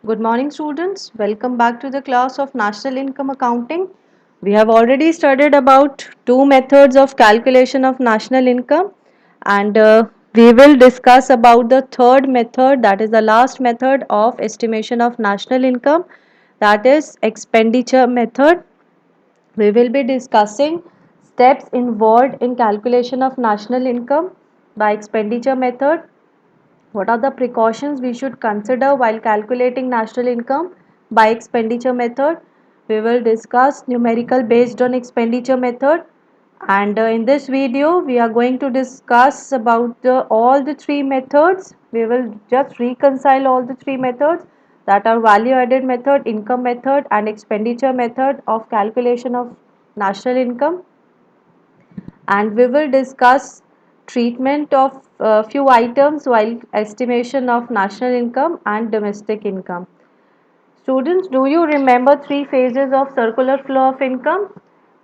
Good morning, students. Welcome back to the class of National Income Accounting. We have already studied about two methods of calculation of national income, and we will discuss about the third method, that is the last method of estimation of national income, that is expenditure method. We will be discussing steps involved in calculation of national income by expenditure method. What are the precautions we should consider while calculating national income by expenditure method? We will discuss numerical based on expenditure method, and in this video we are going to discuss about all the three methods. We will just reconcile all the three methods, that are value added method, income method and expenditure method of calculation of national income, and we will discuss treatment of few items while estimation of national income and domestic income. Students, do you remember three phases of circular flow of income?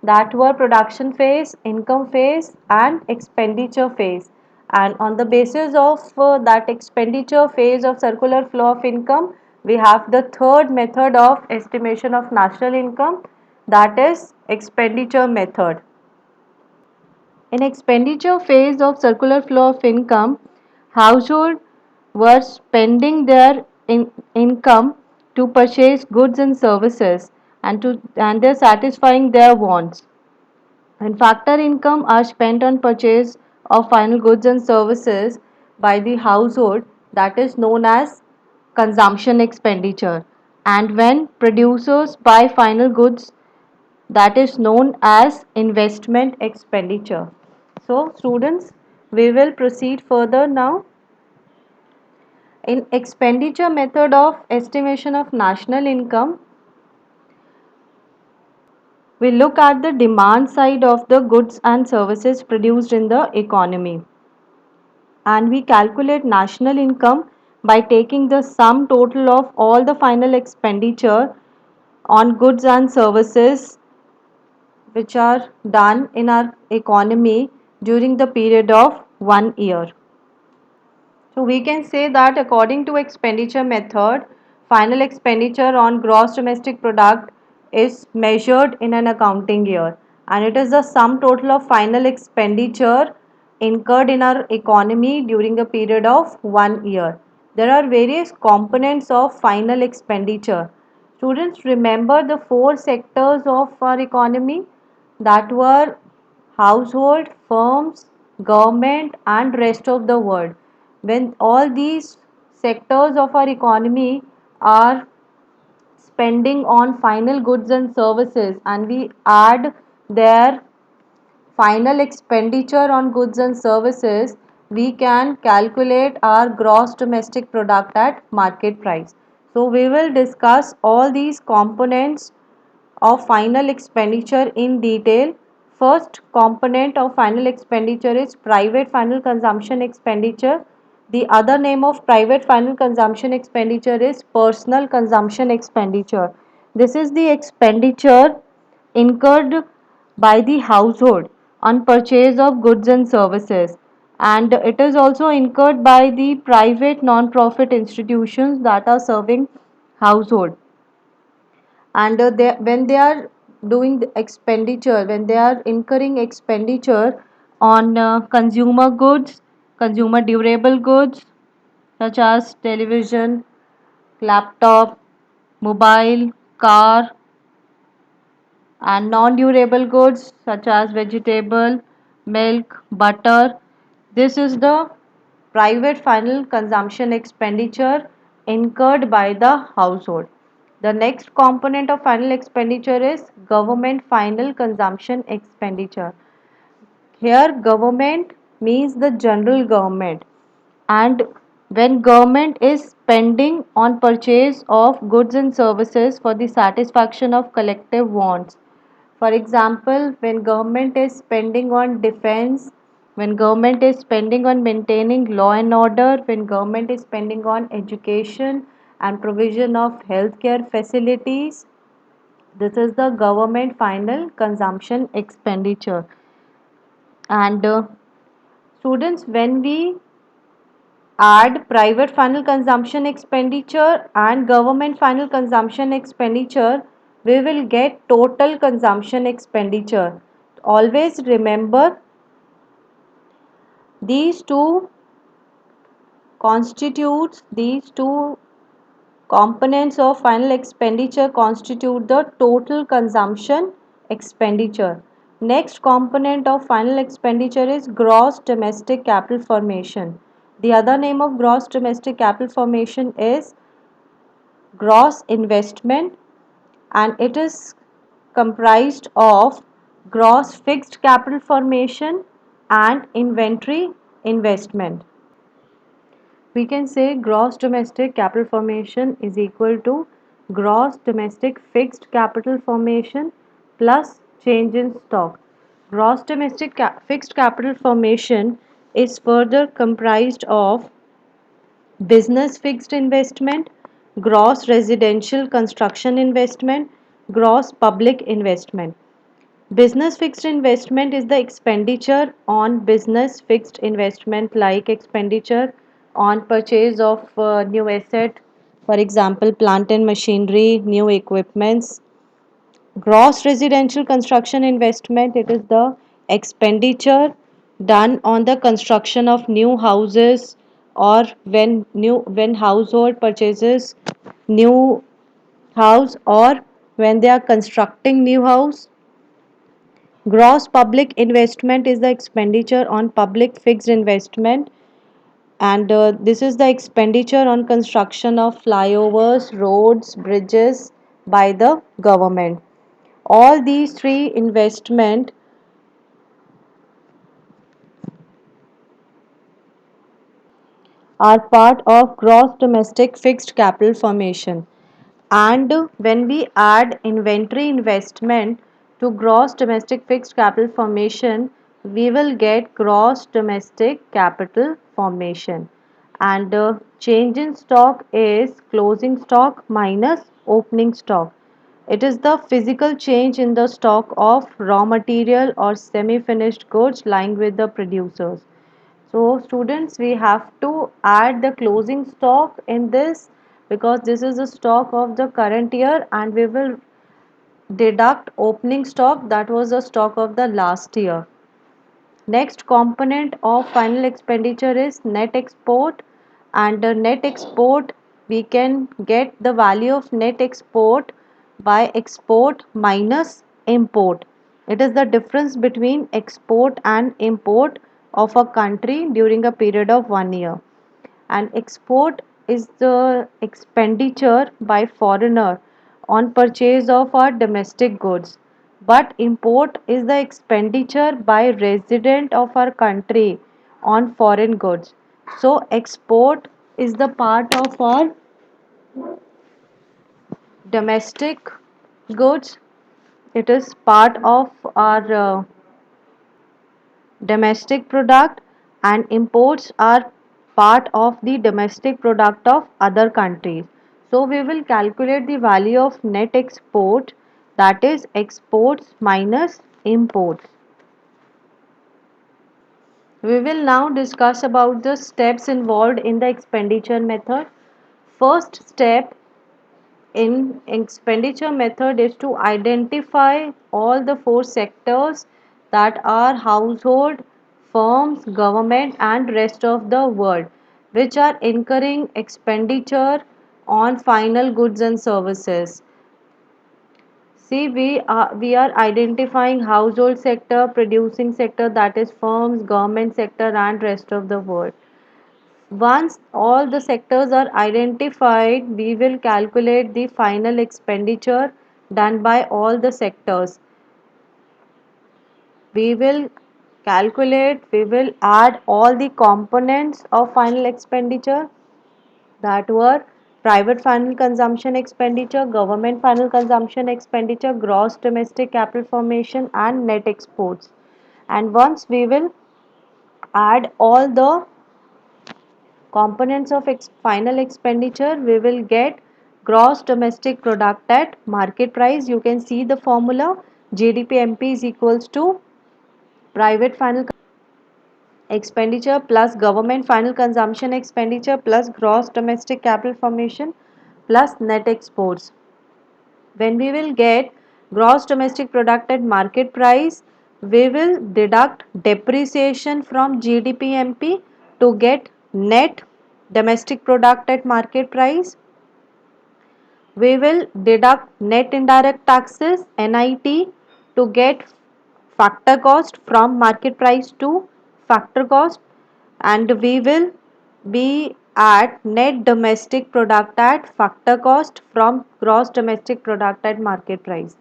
That were production phase, income phase and expenditure phase. And on the basis of that expenditure phase of circular flow of income, we have the third method of estimation of national income, that is expenditure method. In expenditure phase of circular flow of income, households were spending their income to purchase goods and services, and they're satisfying their wants. And factor income are spent on purchase of final goods and services by the household, that is known as consumption expenditure. And when producers buy final goods, that is known as investment expenditure. So students, we will proceed further now. In expenditure method of estimation of national income, we look at the demand side of the goods and services produced in the economy, and we calculate national income by taking the sum total of all the final expenditure on goods and services which are done in our economy during the period of 1 year. So we can say that according to expenditure method, final expenditure on gross domestic product is measured in an accounting year, and it is the sum total of final expenditure incurred in our economy during a period of 1 year. There are various components of final expenditure. Students, remember the four sectors of our economy, that were household, firms, government and rest of the world. When all these sectors of our economy are spending on final goods and services, and we add their final expenditure on goods and services, we can calculate our gross domestic product at market price. So we will discuss all these components of final expenditure in detail. First component of final expenditure is private final consumption expenditure. The other name of private final consumption expenditure is personal consumption expenditure. This is the expenditure incurred by the household on purchase of goods and services, and it is also incurred by the private non-profit institutions that are serving household. And when they are doing the expenditure, when they are incurring expenditure on consumer goods, consumer durable goods such as television, laptop, mobile, car, and non-durable goods such as vegetable, milk, butter. This is the private final consumption expenditure incurred by the household. The next component of final expenditure is government final consumption expenditure. Here government means the general government, and when government is spending on purchase of goods and services for the satisfaction of collective wants. For example, when government is spending on defense, when government is spending on maintaining law and order, when government is spending on education and provision of healthcare facilities, this is the government final consumption expenditure. And students, when we add private final consumption expenditure and government final consumption expenditure, we will get total consumption expenditure. Always remember these two these two components of final expenditure constitute the total consumption expenditure. Next component of final expenditure is gross domestic capital formation. The other name of gross domestic capital formation is gross investment, and it is comprised of gross fixed capital formation and inventory investment. We can say gross domestic capital formation is equal to gross domestic fixed capital formation plus change in stock. Gross domestic fixed capital formation is further comprised of business fixed investment, gross residential construction investment, gross public investment. Business fixed investment is the expenditure on business fixed investment, like expenditure on purchase of new asset, for example, plant and machinery, new equipments. Gross residential construction investment, it is the expenditure done on the construction of new houses, or when household purchases new house, or when they are constructing new house. Gross public investment is the expenditure on public fixed investment, and this is the expenditure on construction of flyovers, roads, bridges by the government. All these three investment are part of gross domestic fixed capital formation. And when we add inventory investment to gross domestic fixed capital formation, we will get gross domestic capital formation. And change in stock is closing stock minus opening stock. It is the physical change in the stock of raw material or semi finished goods lying with the producers. So students, we have to add the closing stock in this, because this is the stock of the current year, and we will deduct opening stock, that was the stock of the last year. Next component of final expenditure is net export, and the net export, we can get the value of net export by export minus import. It is the difference between export and import of a country during a period of 1 year. And export is the expenditure by foreigner on purchase of our domestic goods, but import is the expenditure by resident of our country on foreign goods. So export is the part of our domestic goods, it is part of our domestic product, and imports are part of the domestic product of other countries. So we will calculate the value of net export, that is exports minus imports. We will now discuss about the steps involved in the expenditure method. First step in expenditure method is to identify all the four sectors, that are household, firms, government and rest of the world, which are incurring expenditure on final goods and services. See, we are identifying household sector, producing sector, that is firms, government sector and rest of the world. Once all the sectors are identified, we will calculate the final expenditure done by all the sectors. We will we will add all the components of final expenditure, that were private final consumption expenditure, government final consumption expenditure, gross domestic capital formation and net exports. And once we will add all the components of final expenditure, we will get gross domestic product at market price. You can see the formula, GDP MP is equals to private final expenditure plus government final consumption expenditure plus gross domestic capital formation plus net exports. When we will get gross domestic product at market price, we will deduct depreciation from GDP MP to get net domestic product at market price. We will deduct net indirect taxes NIT to get factor cost from market price to factor cost, and we will be at net domestic product at factor cost from gross domestic product at market price.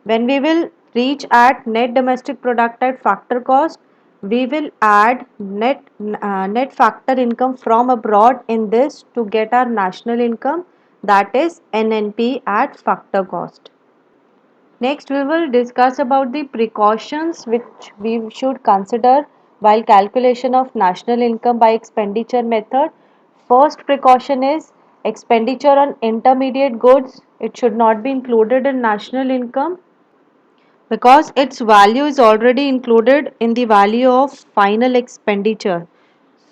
When we will reach at net domestic product at factor cost, we will add net factor income from abroad in this to get our national income, that is NNP at factor cost. Next, we will discuss about the precautions which we should consider while calculation of national income by expenditure method. First precaution is expenditure on intermediate goods. It should not be included in national income because its value is already included in the value of final expenditure.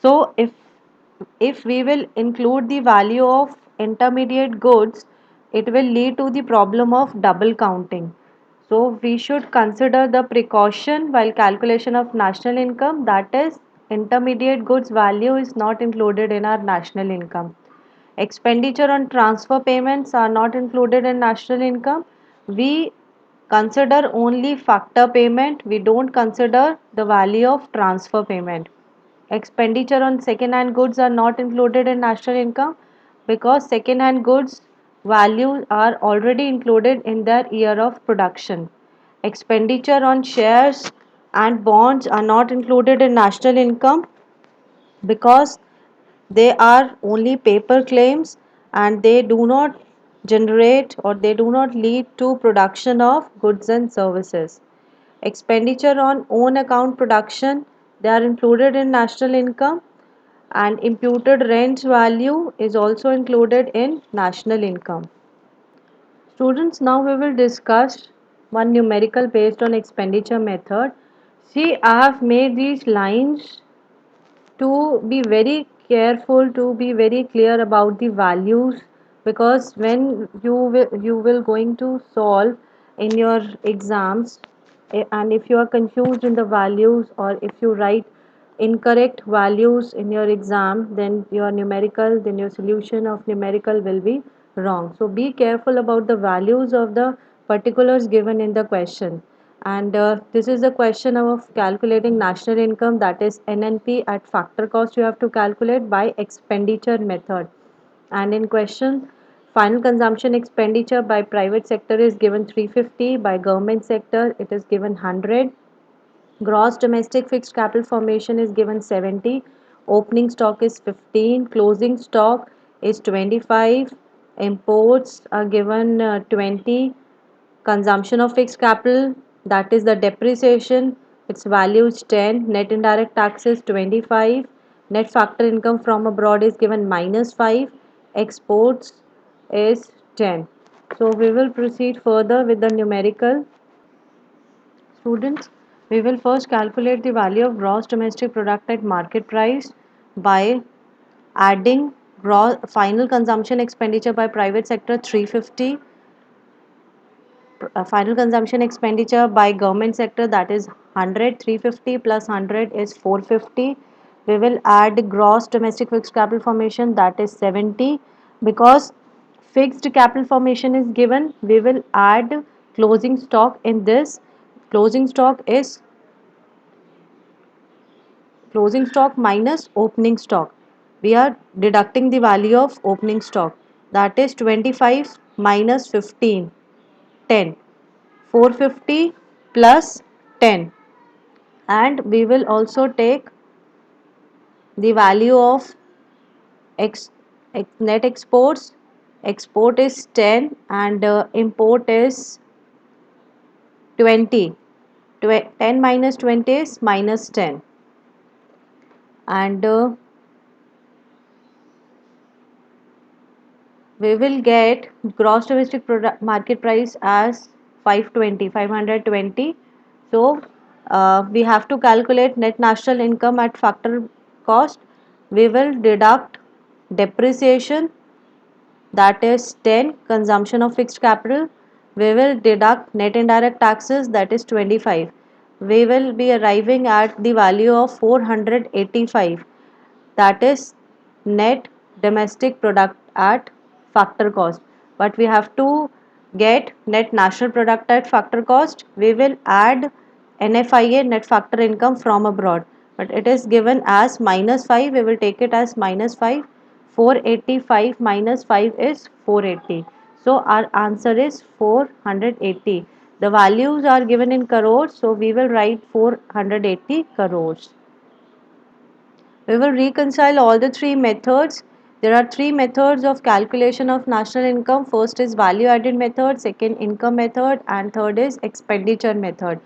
So if we will include the value of intermediate goods, it will lead to the problem of double counting. So we should consider the precaution while calculation of national income, that is intermediate goods value is not included in our national income. Expenditure on transfer payments are not included in national income. We consider only factor payment. We don't consider the value of transfer payment. Expenditure on second hand goods are not included in national income because second hand goods values are already included in their year of production. Expenditure on shares and bonds are not included in national income because they are only paper claims and they do not generate or they do not lead to production of goods and services. Expenditure on own account production, they are included in national income, and imputed rent value is also included in national income. Students, now we will discuss one numerical based on expenditure method. See, I have made these lines to be very careful, to be very clear about the values, because when you will going to solve in your exams, and if you are confused in the values or if you write incorrect values in your exam, then your numerical, then your solution of numerical will be wrong. So be careful about the values of the particulars given in the question. And this is the question of calculating national income, that is NNP at factor cost you have to calculate by expenditure method. And in question, final consumption expenditure by private sector is given 350, by government sector it is given 100. Gross domestic fixed capital formation is given 70. Opening stock is 15. Closing stock is 25. Imports are given 20. Consumption of fixed capital, that is the depreciation, its value is 10. Net indirect taxes 25. Net factor income from abroad is given -5. Exports is 10. So we will proceed further with the numerical. Students, we will first calculate the value of gross domestic product at market price by adding gross final consumption expenditure by private sector 350, final consumption expenditure by government sector, that is 100. 350 plus 100 is 450. We will add gross domestic fixed capital formation, that is 70. Because fixed capital formation is given, we will add closing stock in this. Closing stock is closing stock minus opening stock. We are deducting the value of opening stock, that is 25 minus 15, 10. 450 plus 10, and we will also take the value of net exports. Export is 10 and import is 20. 10 minus 20 is minus 10, and we will get gross domestic product market price as 520. So we have to calculate net national income at factor cost. We will deduct depreciation, that is 10, consumption of fixed capital. We will deduct net indirect taxes, that is 25. We will be arriving at the value of 485, that is net domestic product at factor cost. But we have to get net national product at factor cost. We will add NFIA, net factor income from abroad, but it is given as minus 5. We will take it as minus 5. 485 minus 5 is 480. So our answer is 480. The values are given in crores, so we will write 480 crores. We will reconcile all the three methods. There are three methods of calculation of national income. First is value added method, second income method, and third is expenditure method.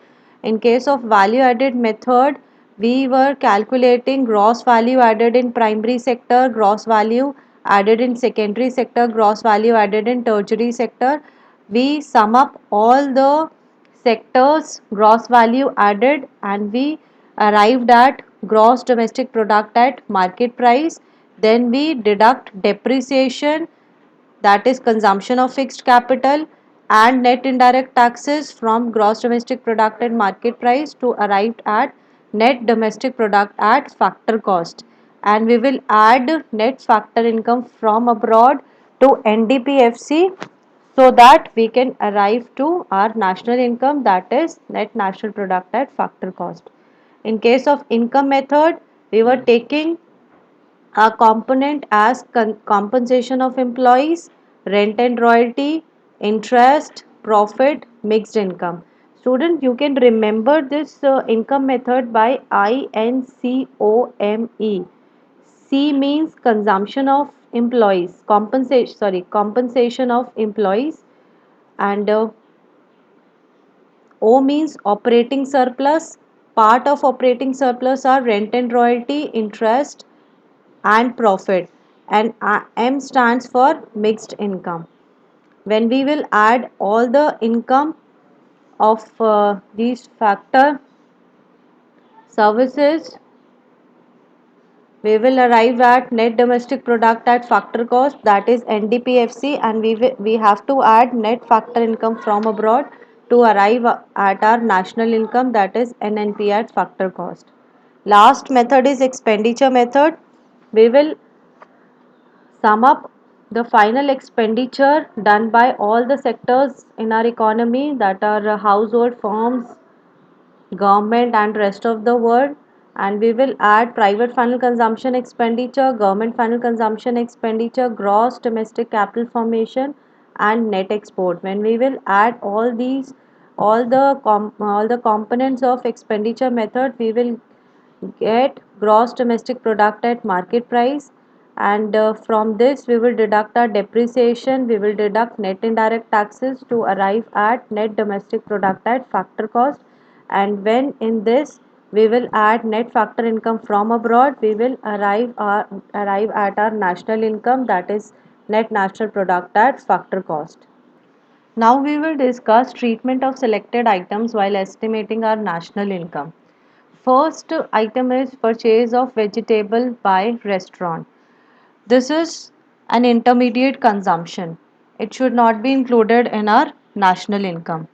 In case of value added method, we were calculating gross value added in primary sector, gross value added in secondary sector, gross value added in tertiary sector. We sum up all the sectors gross value added and we arrived at gross domestic product at market price. Then we deduct depreciation, that is consumption of fixed capital, and net indirect taxes from gross domestic product at market price to arrive at net domestic product at factor cost. And we will add net factor income from abroad to NDPFC so that we can arrive to our national income, that is net national product at factor cost. In case of income method, we were taking a component as compensation of employees, rent and royalty, interest, profit, mixed income. Student, you can remember this income method by INCOME. C means consumption of employees, compensation of employees, and O means operating surplus. Part of operating surplus are rent and royalty, interest, and profit, and M stands for mixed income. When we will add all the income of these factor services, we will arrive at net domestic product at factor cost, that is NDPFC, and we have to add net factor income from abroad to arrive at our national income, that is NNP at factor cost. Last method is expenditure method. We will sum up the final expenditure done by all the sectors in our economy, that are household, firms, government, and rest of the world, and we will add private final consumption expenditure, government final consumption expenditure, gross domestic capital formation, and net export. When we will add all these, all the components of expenditure method, we will get gross domestic product at market price, and from this we will deduct our depreciation, we will deduct net indirect taxes to arrive at net domestic product at factor cost, and when in this we will add net factor income from abroad, we will arrive at our national income, that is net national product at factor cost. Now we will discuss treatment of selected items while estimating our national income. First item is purchase of vegetable by restaurant. This is an intermediate consumption. It should not be included in our national income.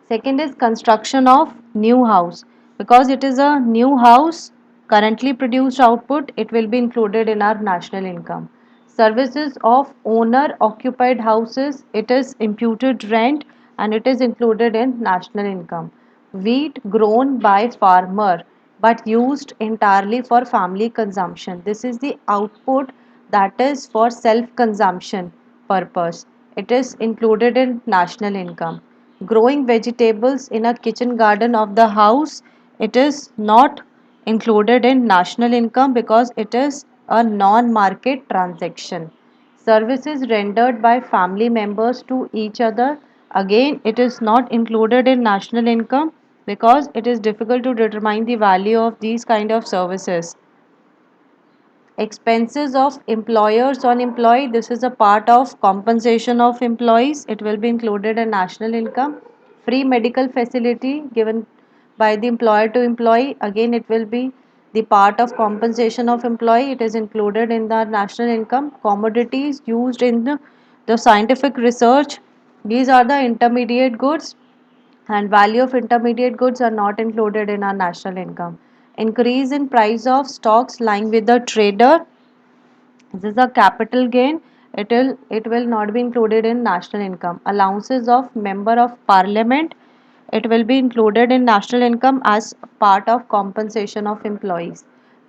Second is construction of new house. Because it is a new house, currently produced output, it will be included in our national income. Services of owner occupied houses, it is imputed rent and it is included in national income. Wheat grown by farmer but used entirely for family consumption. This is the output that is for self consumption purpose. It is included in national income. Growing vegetables in a kitchen garden of the house, it is not included in national income because it is a non-market transaction. Services rendered by family members to each other, again it is not included in national income because it is difficult to determine the value of these kind of services. Expenses of employers on employee, this is a part of compensation of employees, it will be included in national income. Free medical facility given by the employer to employee. Again, it will be the part of compensation of employee. It is included in the national income. Commodities used in the scientific research, these are the intermediate goods, and value of intermediate goods are not included in our national income. Increase in price of stocks lying with the trader, this is a capital gain. It will not be included in national income. Allowances of member of parliament, it will be included in national income as part of compensation of employees.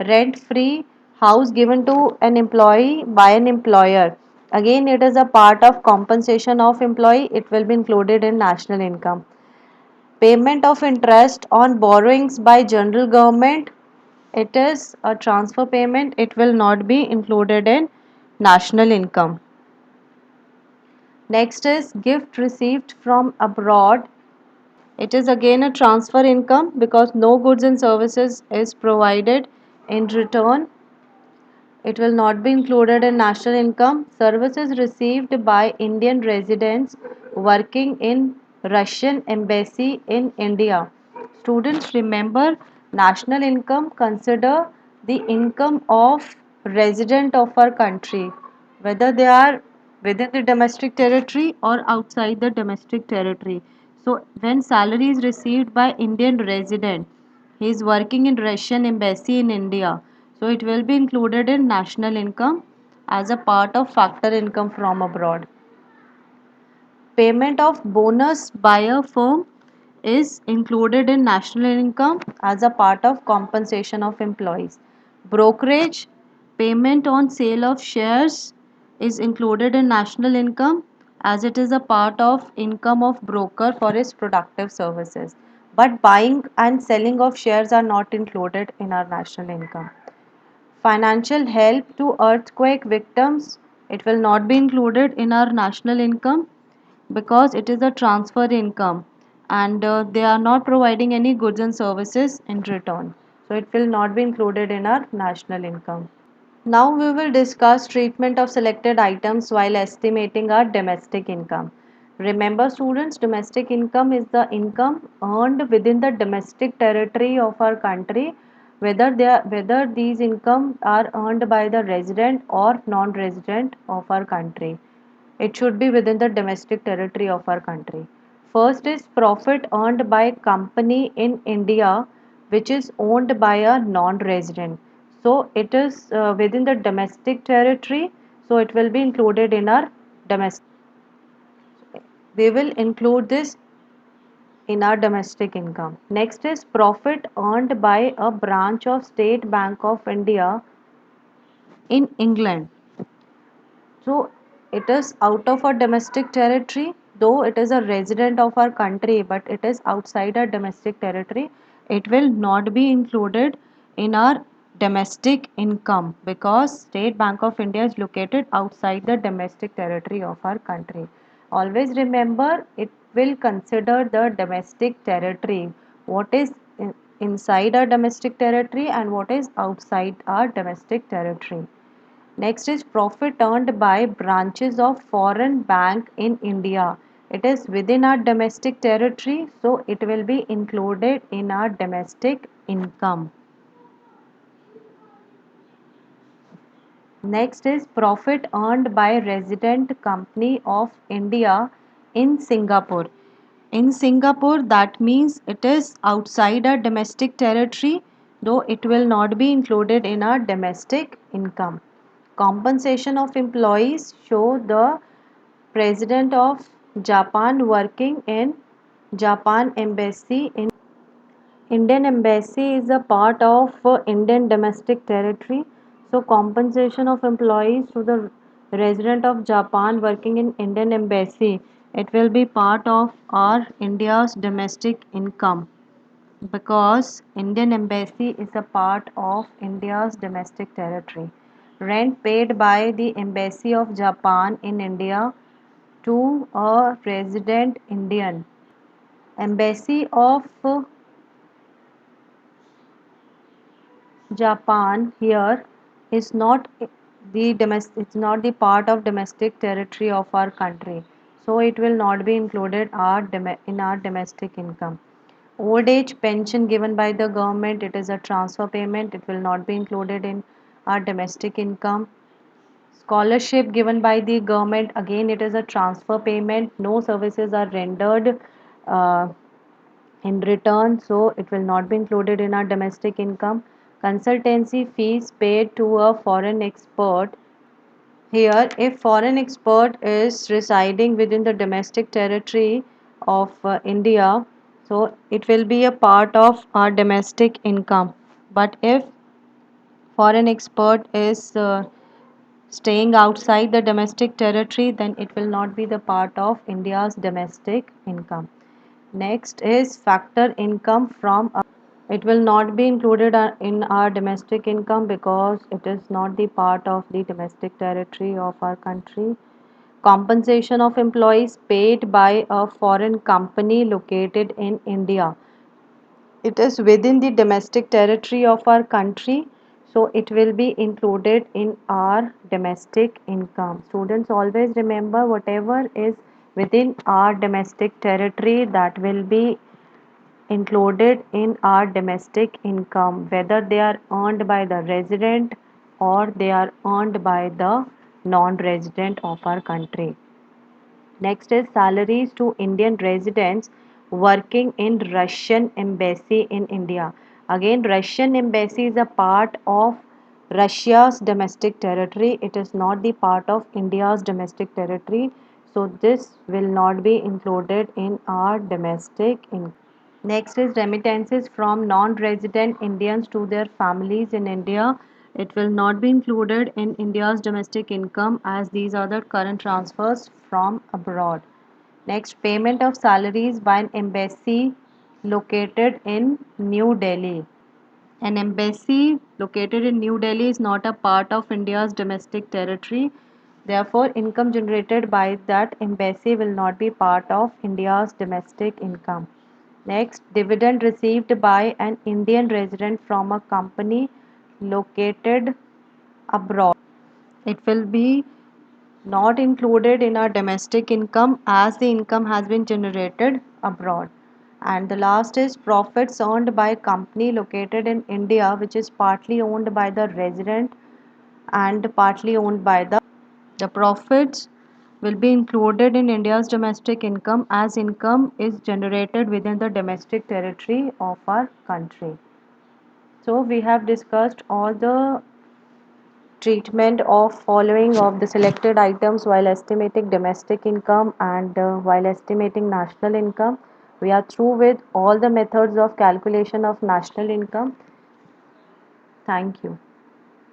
Rent free house given to an employee by an employer, again it is a part of compensation of employee. It will be included in national income. Payment of interest on borrowings by general government, it is a transfer payment. It will not be included in national income. Next is gift received from abroad. It is again a transfer income because no goods and services is provided in return. It will not be included in national income. Services received by Indian residents working in Russian embassy in India. Students, remember, national income consider the income of resident of our country, whether they are within the domestic territory or outside the domestic territory. So when salary is received by Indian resident, he is working in Russian embassy in India, so it will be included in national income as a part of factor income from abroad. Payment of bonus by a firm is included in national income as a part of compensation of employees. Brokerage payment on sale of shares is included in national income as it is a part of income of broker for his productive services. But buying and selling of shares are not included in our national income. Financial help to earthquake victims, it will not be included in our national income because it is a transfer income, and they are not providing any goods and services in return. So it will not be included in our national income. Now we will discuss treatment of selected items while estimating our domestic income. Remember students, domestic income is the income earned within the domestic territory of our country, whether these incomes are earned by the resident or non-resident of our country. It should be within the domestic territory of our country. First is profit earned by company in India which is owned by a non-resident. So it is within the domestic territory. So it will be included in our domestic. We will include this in our domestic income. Next is profit earned by a branch of State Bank of India in England. So it is out of our domestic territory, though it is a resident of our country, but it is outside our domestic territory. It will not be included in our domestic income because State Bank of India is located outside the domestic territory of our country. Always remember, it will consider the domestic territory, what is inside our domestic territory and what is outside our domestic territory. Next is profit earned by branches of foreign bank in India. It is within our domestic territory, so it will be included in our domestic income. Next is profit earned by resident company of India in Singapore. In Singapore, that means it is outside our domestic territory, though it will not be included in our domestic income. Compensation of employees show the president of Japan working in Japan embassy in Indian embassy is a part of Indian domestic territory. So compensation of employees to the resident of Japan working in Indian embassy, it will be part of our India's domestic income because Indian embassy is a part of India's domestic territory. Rent paid by the embassy of Japan in India to a resident Indian. Embassy of Japan here is not it's not the part of domestic territory of our country. So it will not be included in our domestic income. Old age pension given by the government, it is a transfer payment, it will not be included in our domestic income. Scholarship given by the government, again it is a transfer payment, no services are rendered uh, in return, so it will not be included in our domestic income. Consultancy fees paid to a foreign expert. Here, if foreign expert is residing within the domestic territory of India, so it will be a part of our domestic income. But if foreign expert is staying outside the domestic territory, then it will not be the part of India's domestic income. Next is factor income from it will not be included in our domestic income because it is not the part of the domestic territory of our country. Compensation of employees paid by a foreign company located in India. It is within the domestic territory of our country, so it will be included in our domestic income. Students, always remember whatever is within our domestic territory, that will be included in our domestic income, whether they are earned by the resident or they are earned by the non-resident of our country. Next is salaries to Indian residents working in Russian embassy in India. Again, Russian embassy is a part of Russia's domestic territory. It is not the part of India's domestic territory. So this will not be included in our domestic income. Next is remittances from non-resident Indians to their families in India. It will not be included in India's domestic income as these are the current transfers from abroad. Next, payment of salaries by an embassy located in New Delhi. An embassy located in New Delhi is not a part of India's domestic territory. Therefore, income generated by that embassy will not be part of India's domestic income. Next, dividend received by an Indian resident from a company located abroad. It will be not included in our domestic income as the income has been generated abroad. And the last is profits earned by a company located in India which is partly owned by the resident and partly owned by the profits will be included in India's domestic income as income is generated within the domestic territory of our country. So we have discussed all the treatment of following of the selected items while estimating domestic income and while estimating national income. We are through with all the methods of calculation of national income. Thank you.